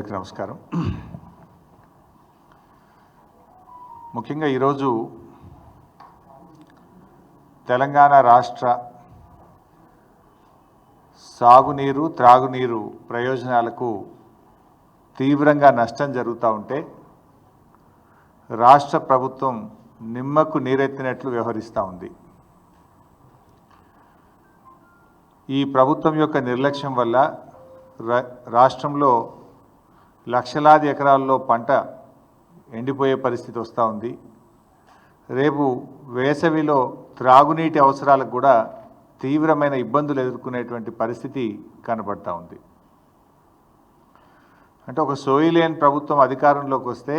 అందరికీ నమస్కారం. ముఖ్యంగా ఈరోజు తెలంగాణ రాష్ట్ర సాగునీరు త్రాగునీరు ప్రయోజనాలకు తీవ్రంగా నష్టం జరుగుతూ ఉంటే రాష్ట్ర ప్రభుత్వం నిమ్మకు నీరెత్తినట్లు వ్యవహరిస్తూ ఉంది. ఈ ప్రభుత్వం యొక్క నిర్లక్ష్యం వల్ల రాష్ట్రంలో లక్షలాది ఎకరాల్లో పంట ఎండిపోయే పరిస్థితి వస్తూ ఉంది. రేపు వేసవిలో త్రాగునీటి అవసరాలకు కూడా తీవ్రమైన ఇబ్బందులు ఎదుర్కొనేటువంటి పరిస్థితి కనబడతా ఉంది. అంటే ఒక సోయిలేని ప్రభుత్వం అధికారంలోకి వస్తే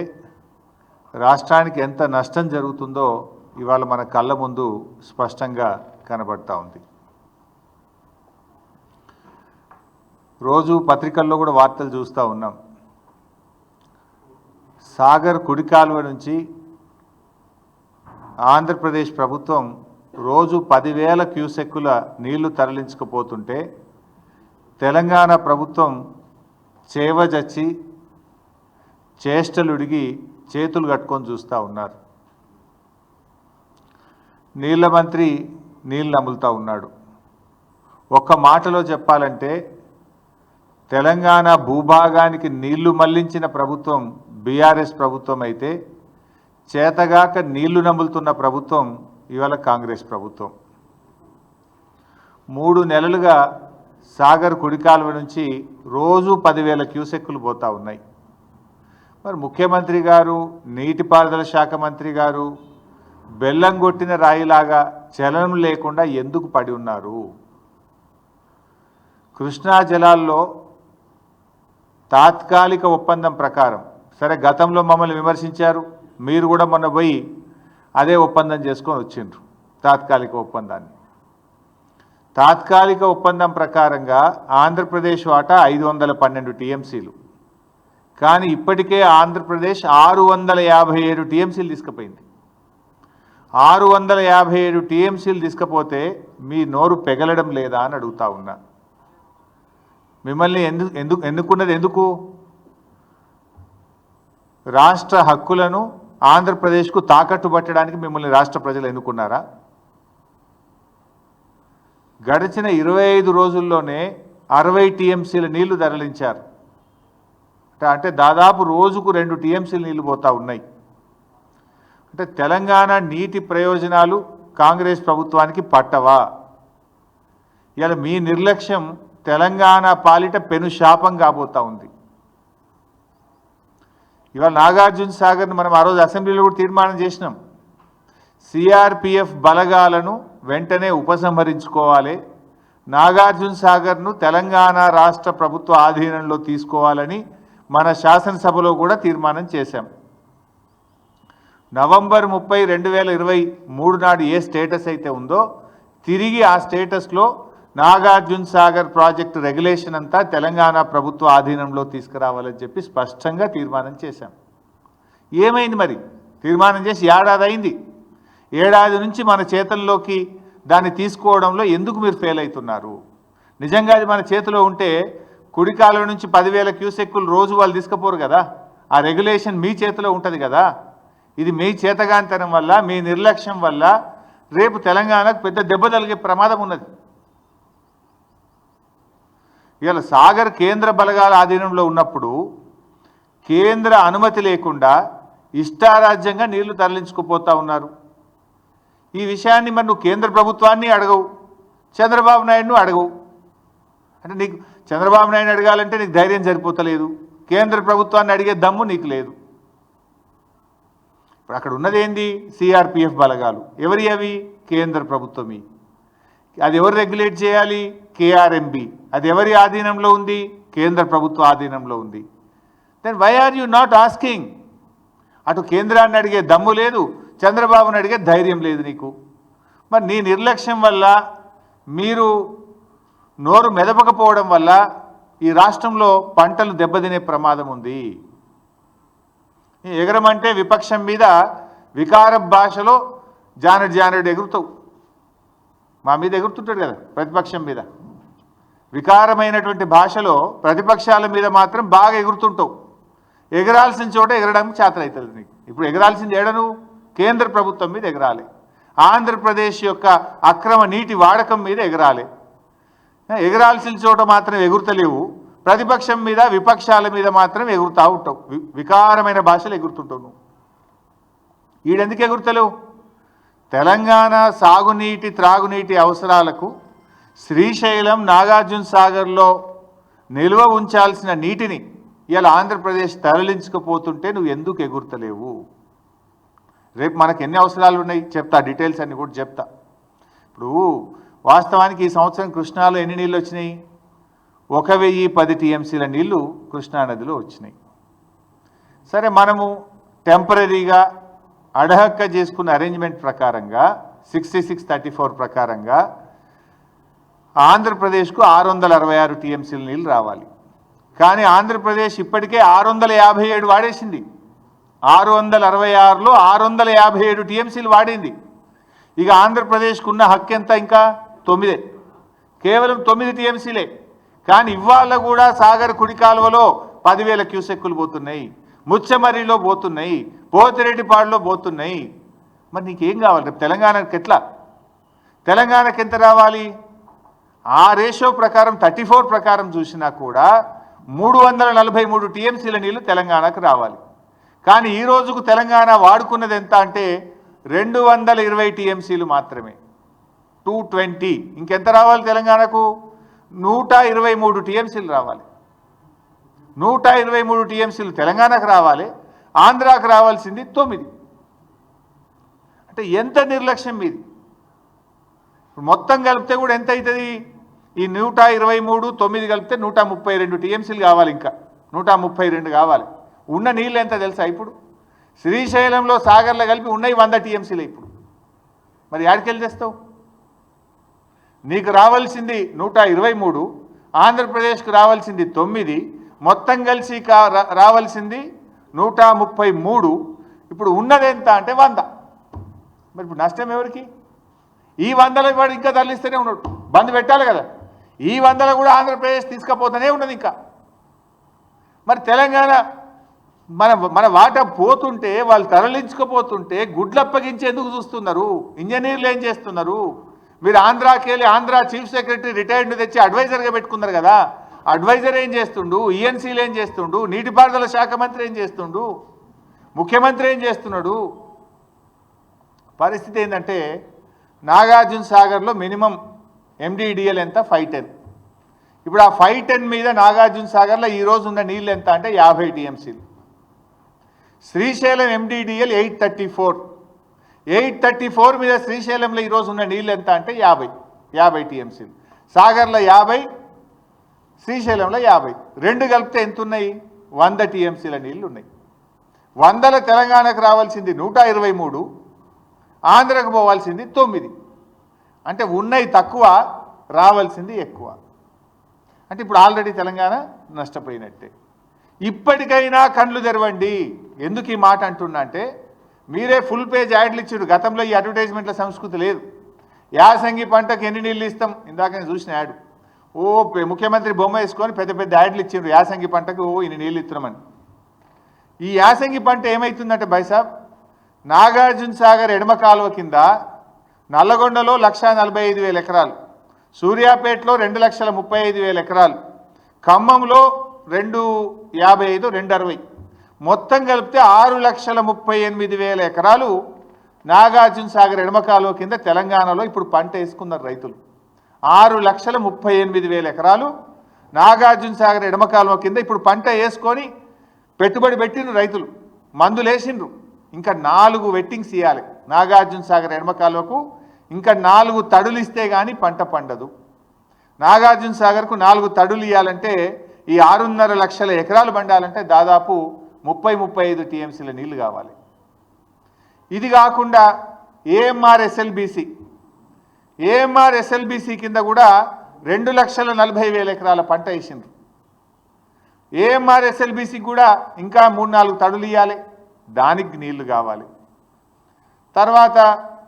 రాష్ట్రానికి ఎంత నష్టం జరుగుతుందో ఇవాళ మన కళ్ళ ముందు స్పష్టంగా కనబడతా ఉంది. రోజు పత్రికల్లో కూడా వార్తలు చూస్తూ ఉన్నాం. సాగర్ కుడి కాలువ నుంచి ఆంధ్రప్రదేశ్ ప్రభుత్వం రోజు 10,000 క్యూసెక్కుల నీళ్లు తరలించకపోతుంటే తెలంగాణ ప్రభుత్వం చేవజచ్చి చేష్టలుడిగి చేతులు కట్టుకొని చూస్తూ ఉన్నారు. నీళ్ల మంత్రి నీళ్ళు నములుతూ ఉన్నాడు. ఒక్క మాటలో చెప్పాలంటే తెలంగాణ భూభాగానికి నీళ్లు మళ్లించిన ప్రభుత్వం బీఆర్ఎస్ ప్రభుత్వం అయితే చేతగాక నీళ్లు నములుతున్న ప్రభుత్వం ఇవాళ కాంగ్రెస్ ప్రభుత్వం. 3 నెలలుగా సాగర్ కుడికాలువ నుంచి రోజు 10,000 క్యూసెక్కులు పోతూ ఉన్నాయి. మరి ముఖ్యమంత్రి గారు, నీటిపారుదల శాఖ మంత్రి గారు బెల్లం కొట్టిన రాయిలాగా చలనం లేకుండా ఎందుకు పడి ఉన్నారు? కృష్ణా జలాల్లో తాత్కాలిక ఒప్పందం ప్రకారం, సరే గతంలో మమ్మల్ని విమర్శించారు, మీరు కూడా మొన్న పోయి అదే ఒప్పందం చేసుకొని వచ్చిండ్రు. తాత్కాలిక ఒప్పందాన్ని తాత్కాలిక ఒప్పందం ప్రకారంగా ఆంధ్రప్రదేశ్ వాటా 512 టీఎంసీలు, కానీ ఇప్పటికే ఆంధ్రప్రదేశ్ 657 టీఎంసీలు తీసుకుపోయింది. 657 టీఎంసీలు తీసుకపోతే మీ నోరు పెగలడం లేదా అని అడుగుతా ఉన్నా. మిమ్మల్ని ఎన్నుకున్నది ఎందుకు? రాష్ట్ర హక్కులను ఆంధ్రప్రదేశ్కు తాకట్టు పట్టడానికి మిమ్మల్ని రాష్ట్ర ప్రజలు ఎన్నుకున్నారా? గడిచిన 25 రోజుల్లోనే 60 టీఎంసీల నీళ్లు తరలించారు. అంటే దాదాపు రోజుకు 2 టీఎంసీల నీళ్లు పోతా ఉన్నాయి. అంటే తెలంగాణ నీటి ప్రయోజనాలు కాంగ్రెస్ ప్రభుత్వానికి పట్టవా? ఇలా మీ నిర్లక్ష్యం తెలంగాణ పాలిట పెను శాపం కాబోతా ఉంది. ఇవాళ నాగార్జున సాగర్ను మనం ఆ రోజు అసెంబ్లీలో కూడా తీర్మానం చేసినాం. సిఆర్పిఎఫ్ బలగాలను వెంటనే ఉపసంహరించుకోవాలి, నాగార్జున సాగర్ను తెలంగాణ రాష్ట్ర ప్రభుత్వ ఆధీనంలో తీసుకోవాలని మన శాసనసభలో కూడా తీర్మానం చేశాం. నవంబర్ 30, 2023 నాడు ఏ స్టేటస్ అయితే ఉందో తిరిగి ఆ స్టేటస్లో నాగార్జున సాగర్ ప్రాజెక్టు రెగ్యులేషన్ అంతా తెలంగాణ ప్రభుత్వ ఆధీనంలో తీసుకురావాలని చెప్పి స్పష్టంగా తీర్మానం చేశాం. ఏమైంది మరి? తీర్మానం చేసి ఏడాది అయింది. ఏడాది నుంచి మన చేతుల్లోకి దాన్ని తీసుకోవడంలో ఎందుకు మీరు ఫెయిల్ అవుతున్నారు? నిజంగా అది మన చేతిలో ఉంటే కుడికాలువ నుంచి 10,000 క్యూసెక్కులు రోజు వాళ్ళు తీసుకుపోరు కదా. ఆ రెగ్యులేషన్ మీ చేతిలో ఉంటుంది కదా. ఇది మీ చేతగాంతనం వల్ల, మీ నిర్లక్ష్యం వల్ల రేపు తెలంగాణకు పెద్ద దెబ్బ తగిలే ప్రమాదం ఉన్నది. ఇవాళ సాగర్ కేంద్ర బలగాల ఆధీనంలో ఉన్నప్పుడు కేంద్ర అనుమతి లేకుండా ఇష్టారాజ్యంగా నీళ్లు తరలించుకుపోతూ ఉన్నారు. ఈ విషయాన్ని మరి నువ్వు కేంద్ర ప్రభుత్వాన్ని అడగవు, చంద్రబాబు నాయుడును అడగవు. అంటే నీకు చంద్రబాబు నాయుడు అడగాలంటే నీకు ధైర్యం సరిపోతలేదు, కేంద్ర ప్రభుత్వాన్ని అడిగే దమ్ము నీకు లేదు. ఇప్పుడు అక్కడ ఉన్నది ఏంది? సిఆర్పిఎఫ్ బలగాలు. ఎవరి అవి? కేంద్ర ప్రభుత్వమి. అది ఎవరు రెగ్యులేట్ చేయాలి? కేఆర్ఎంబి. అది ఎవరి ఆధీనంలో ఉంది? కేంద్ర ప్రభుత్వ ఆధీనంలో ఉంది. Then why are you not asking? అటు కేంద్రాన్ని అడిగే దమ్ము లేదు, చంద్రబాబుని అడిగే ధైర్యం లేదు నీకు. మరి నీ నిర్లక్ష్యం వల్ల, మీరు నోరు మెదపకపోవడం వల్ల ఈ రాష్ట్రంలో పంటలు దెబ్బతినే ప్రమాదం ఉంది. ఎగరమంటే విపక్షం మీద వికార భాషలో జానెడు ఎగురుతావు. మా మీద ఎగురుతుంటాడు కదా ప్రతిపక్షం మీద. వికారమైనటువంటి భాషలో ప్రతిపక్షాల మీద మాత్రం బాగా ఎగురుతుంటావు. ఎగరాల్సిన చోట ఎగరడానికి చేతనవుతుంది నీకు. ఇప్పుడు ఎగరాల్సింది ఏడను కేంద్ర ప్రభుత్వం మీద ఎగరాలి, ఆంధ్రప్రదేశ్ యొక్క అక్రమ నీటి వాడకం మీద ఎగరాలి. ఎగరాల్సిన చోట మాత్రం ఎగురుతలేవు, ప్రతిపక్షం మీద విపక్షాల మీద మాత్రం ఎగురుతూ ఉంటావు. వికారమైన భాషలు ఎగురుతుంటావు నువ్వు. ఈడెందుకు ఎగురుతలేవు? తెలంగాణ సాగునీటి త్రాగునీటి అవసరాలకు శ్రీశైలం నాగార్జున సాగర్లో నిల్వ ఉంచాల్సిన నీటిని ఇలా ఆంధ్రప్రదేశ్ తరలించకపోతుంటే నువ్వు ఎందుకు ఎగురుతలేవు? రేపు మనకు ఎన్ని అవసరాలు ఉన్నాయి చెప్తా, డీటెయిల్స్ అన్ని కూడా చెప్తా. ఇప్పుడు వాస్తవానికి ఈ సంవత్సరం కృష్ణాలో ఎన్ని నీళ్ళు వచ్చినాయి? 1010 టీఎంసీల నీళ్లు కృష్ణానదిలో వచ్చినాయి. సరే, మనము టెంపరీగా అడహక్క చేసుకున్న అరేంజ్మెంట్ ప్రకారంగా 6634 ప్రకారంగా ఆంధ్రప్రదేశ్కు 666 టీఎంసీల నీళ్ళు రావాలి. కానీ ఆంధ్రప్రదేశ్ ఇప్పటికే 657 వాడేసింది. 666లో 657 టీఎంసీలు వాడింది. ఇక ఆంధ్రప్రదేశ్కు ఉన్న హక్కు ఎంత? ఇంకా 9, కేవలం 9 టీఎంసీలే. కానీ ఇవాళ కూడా సాగర్ కుడి కాలువలో 10,000 క్యూసెక్కులు పోతున్నాయి, ముచ్చమర్రిలో పోతున్నాయి, పోతిరెడ్డిపాడులో పోతున్నాయి. మరి నీకేం కావాలి? రేపు తెలంగాణకి ఎట్లా? తెలంగాణకి ఎంత రావాలి? ఆ రేషియో ప్రకారం 34 ప్రకారం చూసినా కూడా 343 టీఎంసీల నీళ్లు తెలంగాణకు రావాలి. కానీ ఈ రోజుకు తెలంగాణ వాడుకున్నది ఎంత అంటే 220 టీఎంసీలు మాత్రమే, 220. ఇంకెంత రావాలి తెలంగాణకు? 123 టీఎంసీలు రావాలి. 123 టీఎంసీలు తెలంగాణకు రావాలి, ఆంధ్రాకు రావాల్సింది 9. అంటే ఎంత నిర్లక్ష్యం మీది? మొత్తం కలిపితే కూడా ఎంత అవుతుంది? ఈ 123, 9 కలిపితే 132 టీఎంసీలు కావాలి. ఇంకా 132 కావాలి. ఉన్న నీళ్ళు ఎంత తెలుసా? ఇప్పుడు శ్రీశైలంలో సాగర్లో కలిపి ఉన్నాయి 100 టీఎంసీలు. ఇప్పుడు మరి యాడికెళ్ళి తెస్తావు? నీకు రావాల్సింది 123, ఆంధ్రప్రదేశ్కు రావాల్సింది 9, మొత్తం కలిసి రావాల్సింది 133. ఇప్పుడు ఉన్నది ఎంత అంటే 100. మరి ఇప్పుడు నష్టం ఎవరికి? ఈ 100లో వాడు ఇంకా తరలిస్తూనే ఉన్నాడు, బంద్ పెట్టాలి కదా. ఈ 100లో కూడా ఆంధ్రప్రదేశ్ తీసుకుపోతూనే ఉన్నది ఇంకా. మరి తెలంగాణ మన వాటా పోతుంటే, వాళ్ళు తరలించుకుపోతుంటే గుడ్లప్పగించి ఎందుకు చూస్తున్నారు? ఇంజనీర్లు ఏం చేస్తున్నారు? మీరు ఆంధ్రాకి వెళ్ళి ఆంధ్ర చీఫ్ సెక్రటరీ రిటైర్డ్ తెచ్చి అడ్వైజర్గా పెట్టుకున్నారు కదా. అడ్వైజర్ ఏం చేస్తుండు? ఈఎన్సీలు ఏం చేస్తుండు? నీటిపారుదల శాఖ మంత్రి ఏం చేస్తుండు? ముఖ్యమంత్రి ఏం చేస్తున్నాడు? పరిస్థితి ఏంటంటే నాగార్జున సాగర్లో మినిమం ఎండిడిఎల్ ఎంత? 510. ఇప్పుడు ఆ 510 మీద నాగార్జున సాగర్లో ఈరోజు ఉన్న నీళ్ళు ఎంత అంటే 50 టీఎంసీలు. శ్రీశైలం ఎండిడిఎల్ 834 మీద శ్రీశైలంలో ఈరోజు ఉన్న నీళ్ళు ఎంత అంటే 50 టీఎంసీలు. సాగర్లో 50, శ్రీశైలంలో 50. రెండు కలిపితే ఎంత ఉన్నాయి? 100 టీఎంసీల నీళ్ళు ఉన్నాయి. 100లో తెలంగాణకు రావాల్సింది 123, ఆంధ్రకు పోవాల్సింది 9. అంటే ఉన్నాయి తక్కువ, రావాల్సింది ఎక్కువ. అంటే ఇప్పుడు ఆల్రెడీ తెలంగాణ నష్టపోయినట్టే. ఇప్పటికైనా కళ్ళు తెరవండి. ఎందుకు ఈ మాట అంటున్నా అంటే, మీరే ఫుల్ పేజ్ యాడ్లు ఇచ్చారు. గతంలో ఈ అడ్వర్టైజ్మెంట్ల సంస్కృతి లేదు. యాసంగి పంటకు ఎన్ని నీళ్ళు ఇస్తాం? ఇందాక నేను చూసిన యాడ్, ముఖ్యమంత్రి బొమ్మ వేసుకొని పెద్ద పెద్ద యాడ్లు ఇచ్చిండ్రు. యాసంగి పంటకు ఇన్ని నీళ్ళు ఇస్తున్నామని. ఈ యాసంగి పంట ఏమవుతుందంటే బైసాబ్, నాగార్జున సాగర్ ఎడమ కాలువ కింద నల్లగొండలో 1,45,000 ఎకరాలు, సూర్యాపేటలో 2,35,000 ఎకరాలు, ఖమ్మంలో 255, 260, మొత్తం కలిపితే 6,38,000 ఎకరాలు నాగార్జున సాగర్ ఎడమ కాలువ కింద తెలంగాణలో ఇప్పుడు పంట వేసుకున్నారు రైతులు. 6,38,000 ఎకరాలు నాగార్జున సాగర్ ఎడమ కాలువ కింద ఇప్పుడు పంట వేసుకొని పెట్టుబడి పెట్టిండ్రు రైతులు, మందులు వేసిండ్రు. ఇంకా 4 వెట్టింగ్స్ ఇవ్వాలి నాగార్జున సాగర్ ఎడమ కాలువకు. ఇంకా 4 తడులు ఇస్తే కానీ పంట పండదు. నాగార్జున సాగర్కు 4 తడులు ఇవ్వాలంటే ఈ 6.5 లక్షల ఎకరాలు పండాలంటే దాదాపు 30-35 టీఎంసీల నీళ్లు కావాలి. ఇది కాకుండా ఏఎంఆర్ ఎస్ఎల్బీసీ కింద కూడా 2,40,000 ఎకరాల పంట వేసిండ్రు. ఏఎంఆర్ ఎస్ఎల్బీసీకి కూడా ఇంకా 3-4 తడులు ఇవ్వాలి, దానికి నీళ్లు కావాలి. తర్వాత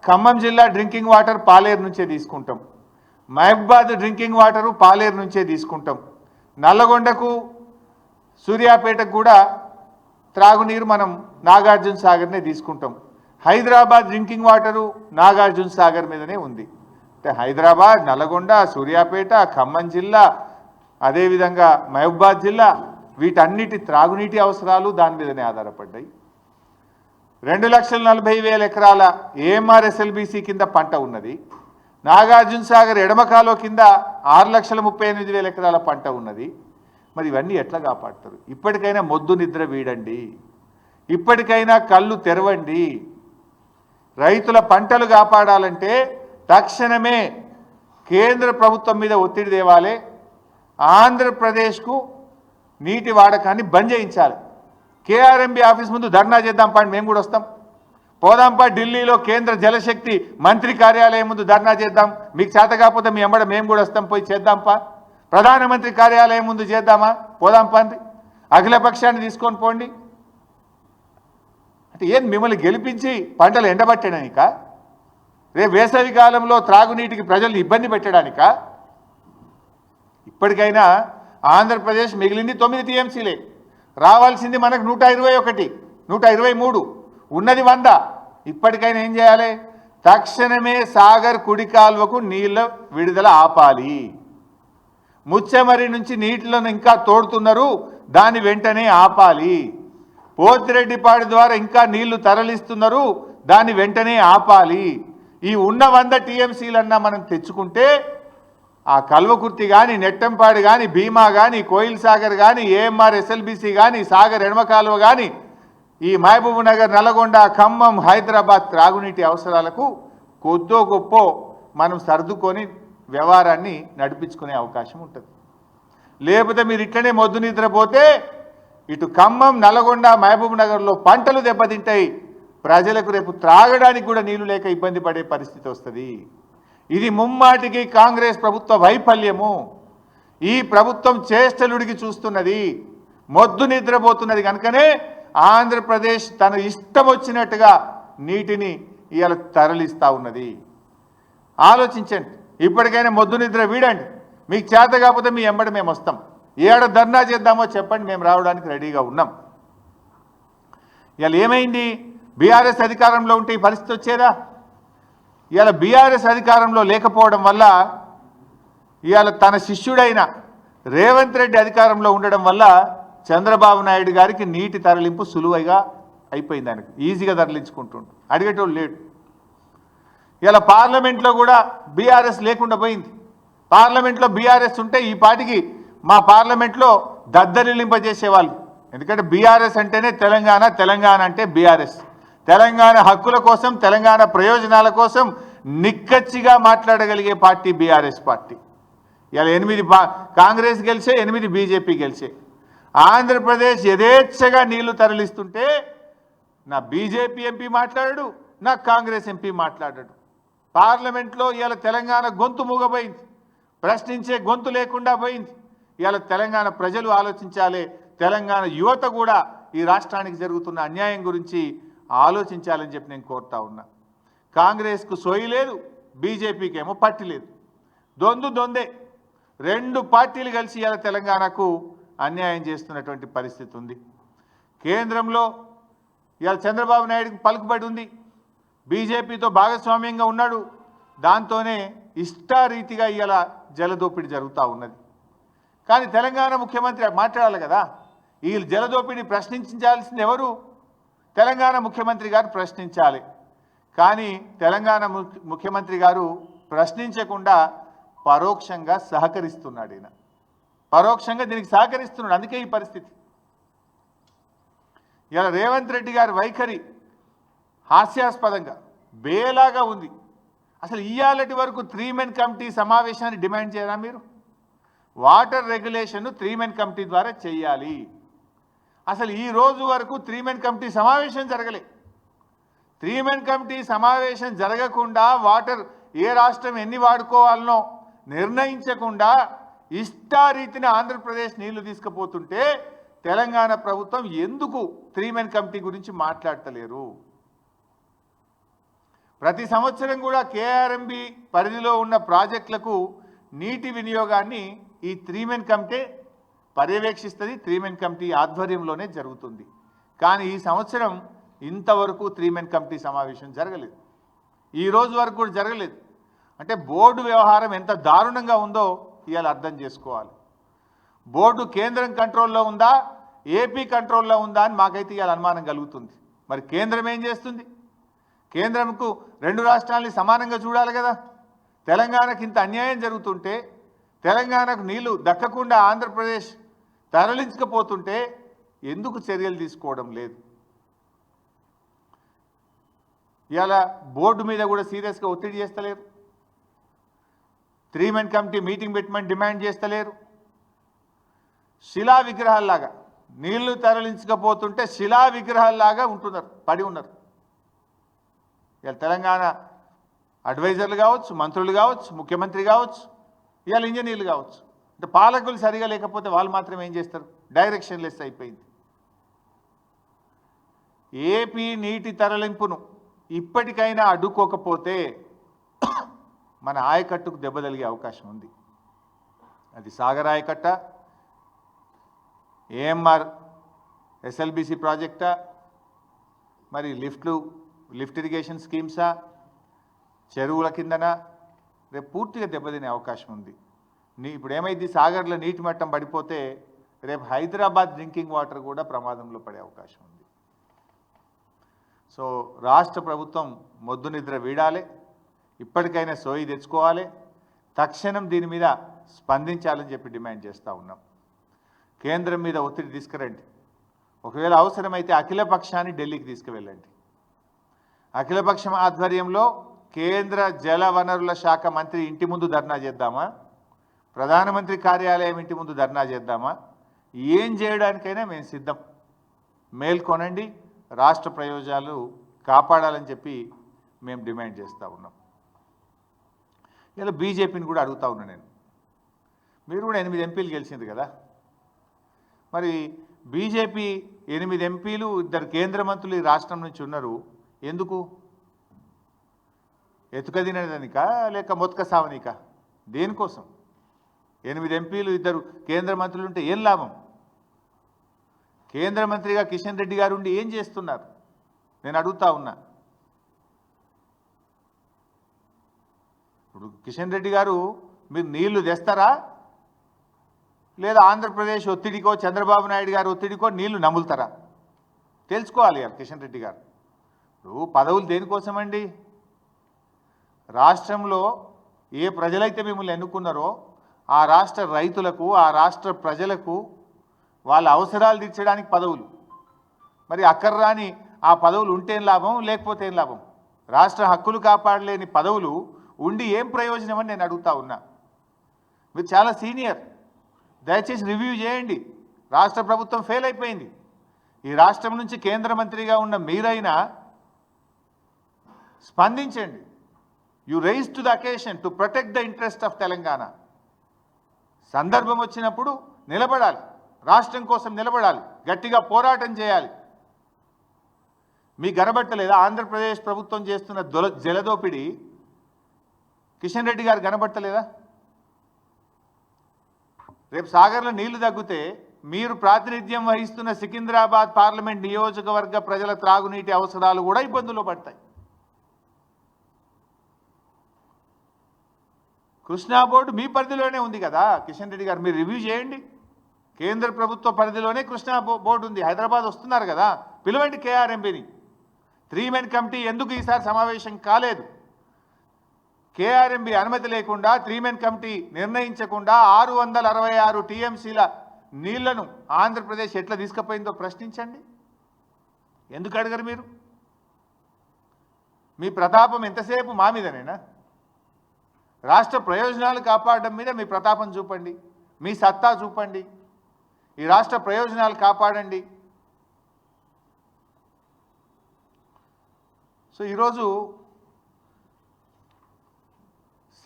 ఖమ్మం జిల్లా డ్రింకింగ్ వాటర్ పాలేరు నుంచే తీసుకుంటాం. మహబాద్ డ్రింకింగ్ వాటరు పాలేరు నుంచే తీసుకుంటాం. నల్లగొండకు సూర్యాపేటకు కూడా త్రాగునీరు మనం నాగార్జున సాగర్నే తీసుకుంటాం. హైదరాబాద్ డ్రింకింగ్ వాటరు నాగార్జున సాగర్ మీదనే ఉంది. అంటే హైదరాబాద్, నల్లగొండ, సూర్యాపేట, ఖమ్మం జిల్లా, అదేవిధంగా మహబాద్ జిల్లా వీటన్నిటి త్రాగునీటి అవసరాలు దాని మీదనే ఆధారపడ్డాయి. 2,40,000 ఎకరాల ఏఎంఆర్ఎస్ఎల్బీసీ కింద పంట ఉన్నది. నాగార్జున సాగర్ ఎడమ కాలువ కింద 6,38,000 ఎకరాల పంట ఉన్నది. మరి ఇవన్నీ ఎట్లా కాపాడతారు? ఇప్పటికైనా మొద్దు నిద్ర వీడండి, ఇప్పటికైనా కళ్ళు తెరవండి. రైతుల పంటలు కాపాడాలంటే తక్షణమే కేంద్ర ప్రభుత్వం మీద ఒత్తిడి తేవాలి. ఆంధ్రప్రదేశ్కు నీటి వాడకాన్ని బంద్ చేయించాలి. కేఆర్ఎంబీ ఆఫీస్ ముందు ధర్నా చేద్దాం పండి, మేము కూడా వస్తాం. పోదాంపా ఢిల్లీలో కేంద్ర జలశక్తి మంత్రి కార్యాలయం ముందు ధర్నా చేద్దాం. మీకు చేత కాకపోతే మీ ఎంబడ మేము కూడా వస్తాం, పోయి చేద్దాంపా. ప్రధానమంత్రి కార్యాలయం ముందు చేద్దామా, పోదాంపా అండి. అఖిలపక్షాన్ని తీసుకొని పోండి. అంటే ఏం మిమ్మల్ని గెలిపించి పంటలు ఎండబట్టడానిక? రేపు వేసవి కాలంలో త్రాగునీటికి ప్రజల్ని ఇబ్బంది పెట్టడానిక? ఇప్పటికైనా ఆంధ్రప్రదేశ్ మిగిలింది 9 టీఎంసీలే, రావాల్సింది మనకు 121, 123, ఉన్నది 100. ఇప్పటికైనా ఏం చేయాలి? తక్షణమే సాగర్ కుడి కాల్వకు నీళ్ళ విడుదల ఆపాలి. ముచ్చెమరి నుంచి నీటిలను ఇంకా తోడుతున్నారు, దాన్ని వెంటనే ఆపాలి. పోతిరెడ్డిపాడు ద్వారా ఇంకా నీళ్లు తరలిస్తున్నారు, దాన్ని వెంటనే ఆపాలి. ఈ ఉన్న 100 టీఎంసీలన్నా మనం తెచ్చుకుంటే ఆ కల్వకుర్తి కానీ, నెట్టంపాడు కానీ, భీమా కానీ, కోయిల్ సాగర్ కానీ, ఏఎంఆర్ ఎస్ఎల్బీసీ కానీ, సాగర్ ఎడమ కాలువ కానీ, ఈ మహబూబ్ నగర్, నల్గొండ, ఖమ్మం, హైదరాబాద్ త్రాగునీటి అవసరాలకు కొద్దో గొప్పో మనం సర్దుకొని వ్యవహారాన్ని నడిపించుకునే అవకాశం ఉంటుంది. లేకపోతే మీరు ఇట్లనే మొద్దు నిద్రపోతే ఇటు ఖమ్మం, నల్గొండ, మహబూబ్ నగర్లో పంటలు దెబ్బతింటాయి. ప్రజలకు రేపు త్రాగడానికి కూడా నీళ్లు లేక ఇబ్బంది పడే పరిస్థితి వస్తుంది. ఇది ముమ్మాటికి కాంగ్రెస్ ప్రభుత్వ వైఫల్యము. ఈ ప్రభుత్వం చేష్టలుడికి చూస్తున్నది, మొద్దు నిద్రపోతున్నది. కనుకనే ఆంధ్రప్రదేశ్ తన ఇష్టం వచ్చినట్టుగా నీటిని ఇవాళ తరలిస్తూ ఉన్నది. ఆలోచించండి, ఇప్పటికైనా మొద్దు నిద్ర వీడండి. మీకు చేత కాకపోతే మీ ఎంబడి మేము వస్తాం. ఏడ ధర్నా చేద్దామో చెప్పండి, మేము రావడానికి రెడీగా ఉన్నాం. ఇవాళ ఏమైంది? బీఆర్ఎస్ అధికారంలో ఉంటే ఈ పరిస్థితి వచ్చేదా? ఇవాళ బీఆర్ఎస్ అధికారంలో లేకపోవడం వల్ల, ఇవాళ తన శిష్యుడైన రేవంత్ రెడ్డి అధికారంలో ఉండడం వల్ల చంద్రబాబు నాయుడు గారికి నీటి తరలింపు సులువుగా అయిపోయింది. ఆయనకు ఈజీగా తరలించుకుంటుండు, అడిగేటోళ్ళు లేడు. ఇలా పార్లమెంట్లో కూడా బీఆర్ఎస్ లేకుండా పోయింది. పార్లమెంట్లో బీఆర్ఎస్ ఉంటే ఈ పాటికి మా పార్లమెంట్లో దద్దరిల్లింపజేసేవాళ్ళు. ఎందుకంటే బీఆర్ఎస్ అంటేనే తెలంగాణ, తెలంగాణ అంటే బీఆర్ఎస్. తెలంగాణ హక్కుల కోసం, తెలంగాణ ప్రయోజనాల కోసం నిక్కచ్చిగా మాట్లాడగలిగే పార్టీ బీఆర్ఎస్ పార్టీ. ఇలా 8 కాంగ్రెస్ గెలిచే, 8 బీజేపీ గెలిచే. ఆంధ్రప్రదేశ్ యథేచ్ఛగా నీళ్లు తరలిస్తుంటే నా బీజేపీ ఎంపీ మాట్లాడాడు, నా కాంగ్రెస్ ఎంపీ మాట్లాడాడు. పార్లమెంట్లో ఇవాళ తెలంగాణ గొంతు మూగపోయింది, ప్రశ్నించే గొంతు లేకుండా పోయింది. ఇవాళ తెలంగాణ ప్రజలు ఆలోచించాలి, తెలంగాణ యువత కూడా ఈ రాష్ట్రానికి జరుగుతున్న అన్యాయం గురించి ఆలోచించాలని చెప్పి నేను కోరుతా ఉన్నా. కాంగ్రెస్కు సోయి లేదు, బీజేపీకి ఏమో పట్టి లేదు. దొందే 2 పార్టీలు కలిసి ఇవాళ తెలంగాణకు అన్యాయం చేస్తున్నటువంటి పరిస్థితి ఉంది. కేంద్రంలో ఇవాళ చంద్రబాబు నాయుడుకి పలుకుబడి ఉంది, బీజేపీతో భాగస్వామ్యంగా ఉన్నాడు. దాంతోనే ఇష్టారీతిగా ఇవాళ జలదోపిడీ జరుగుతూ ఉన్నది. కానీ తెలంగాణ ముఖ్యమంత్రి మాట్లాడాలి కదా, ఈ జలదోపిడీ ప్రశ్నించాల్సింది ఎవరు? తెలంగాణ ముఖ్యమంత్రి గారు ప్రశ్నించాలి. కానీ తెలంగాణ ముఖ్యమంత్రి గారు ప్రశ్నించకుండా పరోక్షంగా సహకరిస్తున్నాడు. ఈయన పరోక్షంగా దీనికి సహకరిస్తున్నాడు. అందుకే ఈ పరిస్థితి. ఇలా రేవంత్ రెడ్డి గారి వైఖరి హాస్యాస్పదంగా బేలాగా ఉంది. అసలు ఇయ్యాలటి వరకు 3 మెన్ కమిటీ సమావేశాన్ని డిమాండ్ చేయరా మీరు? వాటర్ రెగ్యులేషన్ 3 మెన్ కమిటీ ద్వారా చేయాలి. అసలు ఈ రోజు వరకు 3 మెన్ కమిటీ సమావేశం జరగలే. 3 మెన్ కమిటీ సమావేశం జరగకుండా వాటర్ ఏ రాష్ట్రం ఎన్ని వాడుకోవాలనో నిర్ణయించకుండా ఇష్టారీతిని ఆంధ్రప్రదేశ్ నీళ్లు తీసుకుపోతుంటే తెలంగాణ ప్రభుత్వం ఎందుకు 3 మెన్ కమిటీ గురించి మాట్లాడతలేరు? ప్రతి సంవత్సరం కూడా కేఆర్ఎంబీ పరిధిలో ఉన్న ప్రాజెక్టులకు నీటి వినియోగాన్ని ఈ 3 మెన్ కమిటీ పర్యవేక్షిస్తుంది. 3 మెన్ కమిటీ ఆధ్వర్యంలోనే జరుగుతుంది. కానీ ఈ సంవత్సరం ఇంతవరకు 3 మెన్ కమిటీ సమావేశం జరగలేదు. ఈ రోజు వరకు కూడా జరగలేదు. అంటే బోర్డు వ్యవహారం ఎంత దారుణంగా ఉందో ఇవాళ అర్థం చేసుకోవాలి. బోర్డు కేంద్రం కంట్రోల్లో ఉందా, ఏపీ కంట్రోల్లో ఉందా అని మాకైతే ఇవాళ అనుమానం కలుగుతుంది. మరి కేంద్రం ఏం చేస్తుంది? కేంద్రంకు 2 రాష్ట్రాలని సమానంగా చూడాలి కదా. తెలంగాణకు ఇంత అన్యాయం జరుగుతుంటే, తెలంగాణకు నీళ్లు దక్కకుండా ఆంధ్రప్రదేశ్ తరలించకపోతుంటే ఎందుకు చర్యలు తీసుకోవడం లేదు? ఇవాళ బోర్డు మీద కూడా సీరియస్గా ఒత్తిడి చేస్తలేరు. 3 మెన్ కమిటీ మీటింగ్ పెట్టమని డిమాండ్ చేస్తలేరు. శిలా విగ్రహాల్లాగా నీళ్లు తరలించకపోతుంటే శిలా విగ్రహాల్లాగా ఉంటున్నారు, పడి ఉన్నారు. ఇవాళ తెలంగాణ అడ్వైజర్లు కావచ్చు, మంత్రులు కావచ్చు, ముఖ్యమంత్రి కావచ్చు, ఇవాళ ఇంజనీర్లు కావచ్చు. అంటే పాలకులు సరిగా లేకపోతే వాళ్ళు మాత్రం ఏం చేస్తారు? డైరెక్షన్ లెస్ అయిపోయింది. ఏపీ నీటి తరలింపును ఇప్పటికైనా అడ్డుకోకపోతే మన ఆయకట్టుకు దెబ్బ తగిలే అవకాశం ఉంది. అది సాగర్ ఆయకట్ట, ఏఎంఆర్ ఎస్ఎల్బిసి ప్రాజెక్టా, మరి లిఫ్ట్ ఇరిగేషన్ స్కీమ్సా, చెరువుల కిందన రేపు పూర్తిగా దెబ్బతినే అవకాశం ఉంది. ఇప్పుడు ఏమైంది? సాగర్లో నీటి మట్టం పడిపోతే రేపు హైదరాబాద్ డ్రింకింగ్ వాటర్ కూడా ప్రమాదంలో పడే అవకాశం ఉంది. సో రాష్ట్ర ప్రభుత్వం మొద్దు నిద్ర వీడాలి, ఇప్పటికైనా సోయి తెచ్చుకోవాలి, తక్షణం దీని మీద స్పందించాలని చెప్పి డిమాండ్ చేస్తూ ఉన్నాం. కేంద్రం మీద ఒత్తిడి తీసుకురండి. ఒకవేళ అవసరమైతే అఖిలపక్షాన్ని ఢిల్లీకి తీసుకువెళ్ళండి. అఖిలపక్షం ఆధ్వర్యంలో కేంద్ర జల వనరుల శాఖ మంత్రి ఇంటి ముందు ధర్నా చేద్దామా, ప్రధానమంత్రి కార్యాలయం ఇంటి ముందు ధర్నా చేద్దామా, ఏం చేయడానికైనా మేము సిద్ధం. మేల్కొనండి, రాష్ట్ర ప్రయోజనాలు కాపాడాలని చెప్పి మేము డిమాండ్ చేస్తూ ఉన్నాం. ఇలా బీజేపీని కూడా అడుగుతా ఉన్నా నేను. మీరు కూడా 8 ఎంపీలు గెలిచింది కదా, మరి బీజేపీ 8 ఎంపీలు, 2 కేంద్ర మంత్రులు ఈ రాష్ట్రం నుంచి ఉన్నారు. ఎందుకు? ఎతుకదినదానికా లేక మొత్క సావనికా? దేనికోసం? 8 ఎంపీలు, 2 కేంద్ర మంత్రులు ఉంటే ఏం లాభం? కేంద్ర మంత్రిగా కిషన్ రెడ్డి గారు ఉండి ఏం చేస్తున్నారు నేను అడుగుతా ఉన్నా. ఇప్పుడు కిషన్ రెడ్డి గారు మీరు నీళ్లు తెస్తారా, లేదా ఆంధ్రప్రదేశ్ ఒత్తిడికో చంద్రబాబు నాయుడు గారు ఒత్తిడికో నీళ్లు నములుతారా? తెలుసుకోవాలి కిషన్ రెడ్డి గారు. ఇప్పుడు పదవులు దేనికోసమండి? రాష్ట్రంలో ఏ ప్రజలైతే మిమ్మల్ని ఎన్నుకున్నారో ఆ రాష్ట్ర రైతులకు, ఆ రాష్ట్ర ప్రజలకు వాళ్ళ అవసరాలు తీర్చడానికి పదవులు. మరి అక్కర్రాని ఆ పదవులు ఉంటేం లాభం, లేకపోతే ఏం లాభం? రాష్ట్ర హక్కులు కాపాడలేని పదవులు ఉండి ఏం ప్రయోజనం అని నేను అడుగుతా ఉన్నా. మీరు చాలా సీనియర్, దయచేసి రివ్యూ చేయండి. రాష్ట్ర ప్రభుత్వం ఫెయిల్ అయిపోయింది. ఈ రాష్ట్రం నుంచి కేంద్ర మంత్రిగా ఉన్న మీరైనా స్పందించండి. You rise to the occasion to protect the interest of Telangana. సందర్భం వచ్చినప్పుడు నిలబడాలి, రాష్ట్రం కోసం నిలబడాలి, గట్టిగా పోరాటం చేయాలి. మీ కనబట్టలేదా ఆంధ్రప్రదేశ్ ప్రభుత్వం చేస్తున్న జలదోపిడి? కిషన్ రెడ్డి గారు కనబట్టలేదా? రేపు సాగర్లో నీళ్లు తగ్గితే మీరు ప్రాతినిధ్యం వహిస్తున్న సికింద్రాబాద్ పార్లమెంట్ నియోజకవర్గ ప్రజల త్రాగునీటి అవసరాలు కూడా ఇబ్బందులు పడతాయి. కృష్ణా బోర్డు మీ పరిధిలోనే ఉంది కదా కిషన్ రెడ్డి గారు, మీరు రివ్యూ చేయండి. కేంద్ర ప్రభుత్వ పరిధిలోనే కృష్ణా బోర్డు ఉంది. హైదరాబాద్ వస్తున్నారు కదా, పిలవండి కేఆర్ఎంబీని. 3 మెన్ కమిటీ ఎందుకు ఈసారి సమావేశం కాలేదు? కేఆర్ఎంబీ అనుమతి లేకుండా 3 మెన్ కమిటీ నిర్ణయించకుండా 666 టీఎంసీల నీళ్లను ఆంధ్రప్రదేశ్ ఎట్లా తీసుకుపోయిందో ప్రశ్నించండి. ఎందుకు అడగరు మీరు? మీ ప్రతాపం ఎంతసేపు మా మీదనేనా? రాష్ట్ర ప్రయోజనాలు కాపాడడం మీద మీ ప్రతాపం చూపండి, మీ సత్తా చూపండి. ఈ రాష్ట్ర ప్రయోజనాలు కాపాడండి. సో ఈరోజు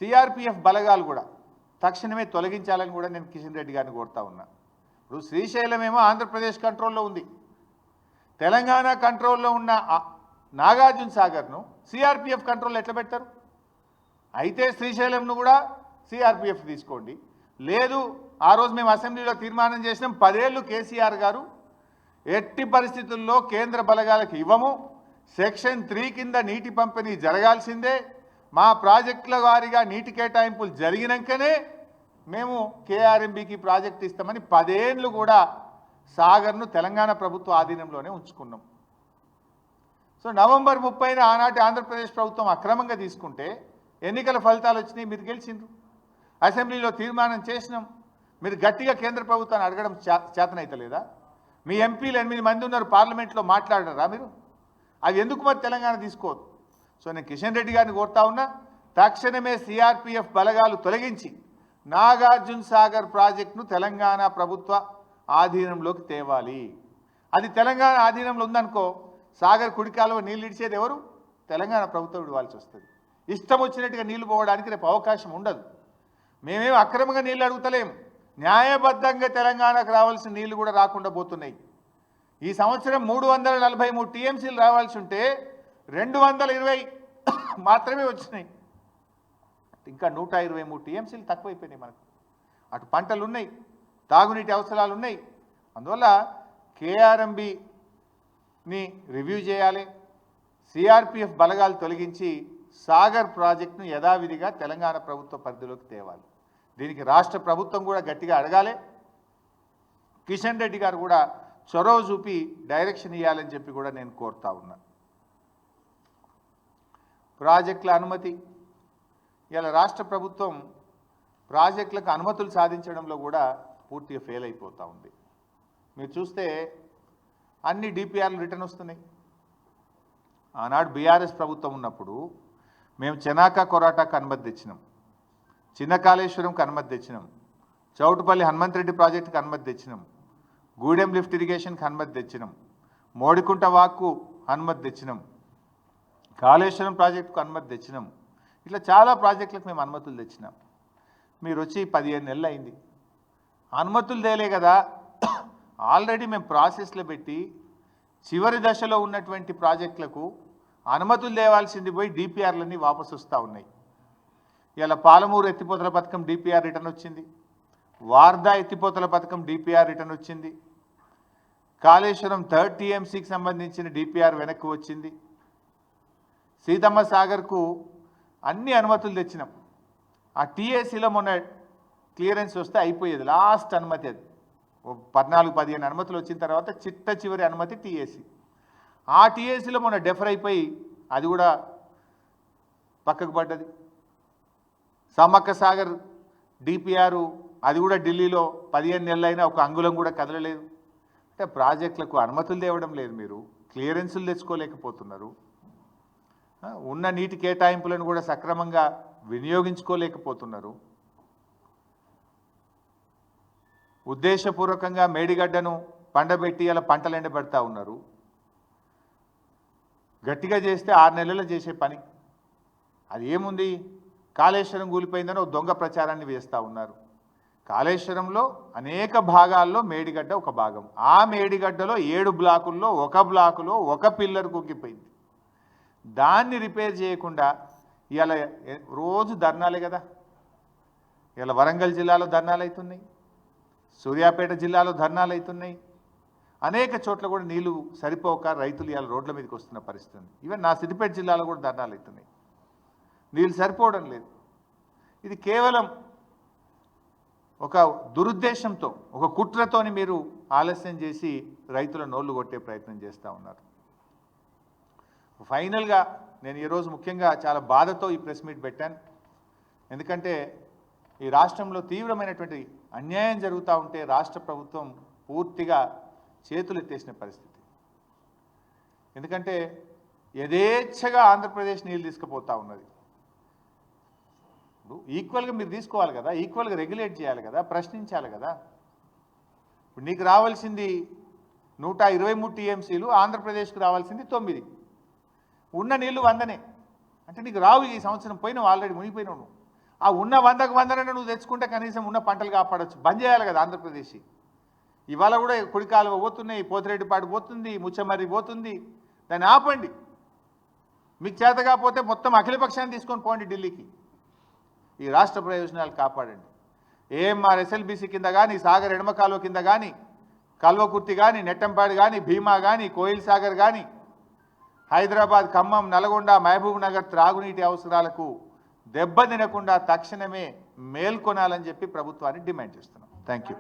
సిఆర్పిఎఫ్ బలగాలు కూడా తక్షణమే తొలగించాలని కూడా నేను కిషన్ రెడ్డి గారిని కోరుతా ఉన్నా. ఇప్పుడు శ్రీశైలం ఏమో ఆంధ్రప్రదేశ్ కంట్రోల్లో ఉంది. తెలంగాణ కంట్రోల్లో ఉన్న నాగార్జున సాగర్ను సిఆర్పిఎఫ్ కంట్రోల్లో ఎట్లా పెడతారు? అయితే శ్రీశైలంను కూడా సిఆర్పిఎఫ్ తీసుకోండి. లేదు ఆ రోజు మేము అసెంబ్లీలో తీర్మానం చేసినాం 10 ఏళ్ళు కేసీఆర్ గారు ఎట్టి పరిస్థితుల్లో కేంద్ర బలగాలకు ఇవ్వము, సెక్షన్ 3 కింద నీటి పంపిణీ జరగాల్సిందే, మా ప్రాజెక్టుల వారీగా నీటి కేటాయింపులు జరిగినాకనే మేము కేఆర్ఎంబీకి ప్రాజెక్ట్ ఇస్తామని 10 ఏళ్ళు కూడా సాగర్ను తెలంగాణ ప్రభుత్వ ఆధీనంలోనే ఉంచుకున్నాం. సో నవంబర్ 30న ఆనాటి ఆంధ్రప్రదేశ్ ప్రభుత్వం అక్రమంగా తీసుకుంటే ఎన్నికల ఫలితాలు వచ్చినాయి, మీరు గెలిచిండ్రు. అసెంబ్లీలో తీర్మానం చేసినాం, మీరు గట్టిగా కేంద్ర ప్రభుత్వాన్ని అడగడం చేతనైతలేదా? మీ ఎంపీలు 8 మంది ఉన్నారు పార్లమెంట్లో, మాట్లాడరా మీరు? అది ఎందుకు మరి తెలంగాణ తీసుకోవద్దు? సో నేను కిషన్ రెడ్డి గారిని కోరుతా ఉన్నా, తక్షణమే సిఆర్పిఎఫ్ బలగాలు తొలగించి నాగార్జున సాగర్ ప్రాజెక్టును తెలంగాణ ప్రభుత్వ ఆధీనంలోకి తేవాలి. అది తెలంగాణ ఆధీనంలో ఉందనుకో, సాగర్ కుడికాలువ నీళ్ళు ఇడిచేది ఎవరు? తెలంగాణ ప్రభుత్వం ఇవ్వాల్సి వస్తుంది. ఇష్టం వచ్చినట్టుగా నీళ్లు పోవడానికి రేపు అవకాశం ఉండదు. మేమేం అక్రమంగా నీళ్ళు అడుగుతలేం, న్యాయబద్ధంగా తెలంగాణకు రావాల్సిన నీళ్లు కూడా రాకుండా పోతున్నాయి. ఈ సంవత్సరం 343 టీఎంసీలు రావాల్సి ఉంటే 220 మాత్రమే వచ్చినాయి. ఇంకా 123 టీఎంసీలు తక్కువైపోయినాయి మనకు. అటు పంటలు ఉన్నాయి, తాగునీటి అవసరాలు ఉన్నాయి. అందువల్ల కేఆర్ఎంబీని రివ్యూ చేయాలి, సిఆర్పిఎఫ్ బలగాలు తొలగించి సాగర్ ప్రాజెక్టును యథావిధిగా తెలంగాణ ప్రభుత్వ పరిధిలోకి తేవాలి. దీనికి రాష్ట్ర ప్రభుత్వం కూడా గట్టిగా అడగాలి. కిషన్ రెడ్డి గారు కూడా చొరవ చూపి డైరెక్షన్ ఇవ్వాలని చెప్పి కూడా నేను కోరుతా ఉన్నా. ప్రాజెక్టుల అనుమతి, ఇలా రాష్ట్ర ప్రభుత్వం ప్రాజెక్టులకు అనుమతులు సాధించడంలో కూడా పూర్తిగా ఫెయిల్ అయిపోతూ ఉంది. మీరు చూస్తే అన్ని డిపిఆర్లు రిటర్న్ వస్తున్నాయి. ఆనాడు బీఆర్ఎస్ ప్రభుత్వం ఉన్నప్పుడు మేము చెనాక కొరాటాకు అనుమతి తెచ్చినాం, చిన్న కాళేశ్వరంకి అనుమతి తెచ్చినాం, చౌటుపల్లి హనుమంతరెడ్డి ప్రాజెక్టుకి అనుమతి తెచ్చినాం, గూడెం లిఫ్ట్ ఇరిగేషన్కి అనుమతి తెచ్చినాం, మోడికుంట వాక్కు అనుమతి తెచ్చినాం, కాళేశ్వరం ప్రాజెక్టుకు అనుమతి తెచ్చినాం. ఇట్లా చాలా ప్రాజెక్టులకు మేము అనుమతులు తెచ్చినాం. మీరు వచ్చి 15 నెలలు అయింది, అనుమతులు తేలే కదా. ఆల్రెడీ మేము ప్రాసెస్లో పెట్టి చివరి దశలో ఉన్నటువంటి ప్రాజెక్టులకు అనుమతులు తేవాల్సింది పోయి డిపిఆర్లన్నీ వాపసు వస్తూ ఉన్నాయి. ఇలా పాలమూరు ఎత్తిపోతల పథకం డిపిఆర్ రిటర్న్ వచ్చింది, వార్దా ఎత్తిపోతల పథకం డిపిఆర్ రిటర్న్ వచ్చింది, కాళేశ్వరం 3rd టీఎంసీకి సంబంధించిన డిపిఆర్ వెనక్కి వచ్చింది, సీతమ్మ సాగర్కు అన్ని అనుమతులు తెచ్చినాం. ఆ టీఏసీలో మొన్న క్లియరెన్స్ వస్తే అయిపోయేది, లాస్ట్ అనుమతి అది. 14-15 అనుమతులు వచ్చిన తర్వాత చిట్ట చివరి అనుమతి టీఏసీ. ఆ టీఏసీలో మొన్న డెఫర్ అయిపోయి అది కూడా పక్కకు పడ్డది. సమ్మక్క సాగర్ డిపిఆర్ అది కూడా ఢిల్లీలో 15 నెలలైనా ఒక అంగుళం కూడా కదలలేదు. అంటే ప్రాజెక్టులకు అనుమతులు తేవడం లేదు, మీరు క్లియరెన్సులు తెచ్చుకోలేకపోతున్నారు, ఉన్న నీటి కేటాయింపులను కూడా సక్రమంగా వినియోగించుకోలేకపోతున్నారు. ఉద్దేశపూర్వకంగా మేడిగడ్డను పండబెట్టి అలా పంటలు ఎండబెడతా ఉన్నారు. గట్టిగా చేస్తే 6 నెలల్లో చేసే పని అది ఏముంది? కాళేశ్వరం కూలిపోయిందని ఒక దొంగ ప్రచారాన్ని వేస్తూ ఉన్నారు. కాళేశ్వరంలో అనేక భాగాల్లో మేడిగడ్డ ఒక భాగం. ఆ మేడిగడ్డలో 7 బ్లాకుల్లో ఒక బ్లాకులో ఒక పిల్లర్ కుంగిపోయింది. దాన్ని రిపేర్ చేయకుండా ఇలా రోజు ధర్నాలే కదా. ఇలా వరంగల్ జిల్లాలో ధర్నాలు అవుతున్నాయి, సూర్యాపేట జిల్లాలో ధర్నాలు అవుతున్నాయి, అనేక చోట్ల కూడా నీళ్లు సరిపోక రైతులు ఇవాళ రోడ్ల మీదకి వస్తున్న పరిస్థితి ఉంది. ఈవెన్ నా సిద్దిపేట జిల్లాలో కూడా ధర్నాలు అవుతున్నాయి, నీళ్ళు సరిపోవడం లేదు. ఇది కేవలం ఒక దురుద్దేశంతో, ఒక కుట్రతోని మీరు ఆలస్యం చేసి రైతుల నోళ్లు కొట్టే ప్రయత్నం చేస్తూ ఉన్నారు. ఫైనల్గా నేను ఈరోజు ముఖ్యంగా చాలా బాధతో ఈ ప్రెస్ మీట్ పెట్టాను. ఎందుకంటే ఈ రాష్ట్రంలో తీవ్రమైనటువంటి అన్యాయం జరుగుతూ ఉంటే రాష్ట్ర ప్రభుత్వం పూర్తిగా చేతులు ఎత్తేసిన పరిస్థితి. ఎందుకంటే యథేచ్ఛగా ఆంధ్రప్రదేశ్ నీళ్ళు తీసుకుపోతూ ఉన్నది. ఈక్వల్గా మీరు తీసుకోవాలి కదా, ఈక్వల్గా రెగ్యులేట్ చేయాలి కదా, ప్రశ్నించాలి కదా. ఇప్పుడు నీకు రావాల్సింది 123 టీఎంసీలు, ఆంధ్రప్రదేశ్కి రావాల్సింది 9. ఉన్న నీళ్లు 100నే అంటే నీకు రావు. ఈ సంవత్సరం పోయినావు, ఆల్రెడీ మునిగిపోయినావు. నువ్వు ఆ ఉన్న 100కు 100 నువ్వు తెచ్చుకుంటే కనీసం ఉన్న పంటలు కాపాడవచ్చు. బంద్ చేయాలి కదా ఆంధ్రప్రదేశ్. ఇవాళ కూడా కుడికాలువ పోతున్నాయి, పోతిరెడ్డిపాడు పోతుంది, ముచ్చమర్రి పోతుంది. దాన్ని ఆపండి. మీకు చేత కాకపోతే మొత్తం అఖిలపక్షాన్ని తీసుకొని పోండి ఢిల్లీకి. ఈ రాష్ట్ర ప్రయోజనాలు కాపాడండి. ఏఎంఆర్ ఎస్ఎల్బీసీ కింద కానీ, సాగర్ ఎడమ కాలువ కింద కానీ, కల్వకుర్తి కానీ, నెట్టంపాడు కానీ, భీమా కానీ, కోయిల్ సాగర్ కానీ, హైదరాబాద్, ఖమ్మం, నల్గొండ, మహబూబ్ నగర్ త్రాగునీటి అవసరాలకు దెబ్బ తినకుండా తక్షణమే మేల్కొనాలని చెప్పి ప్రభుత్వాన్ని డిమాండ్ చేస్తున్నాం. Thank you.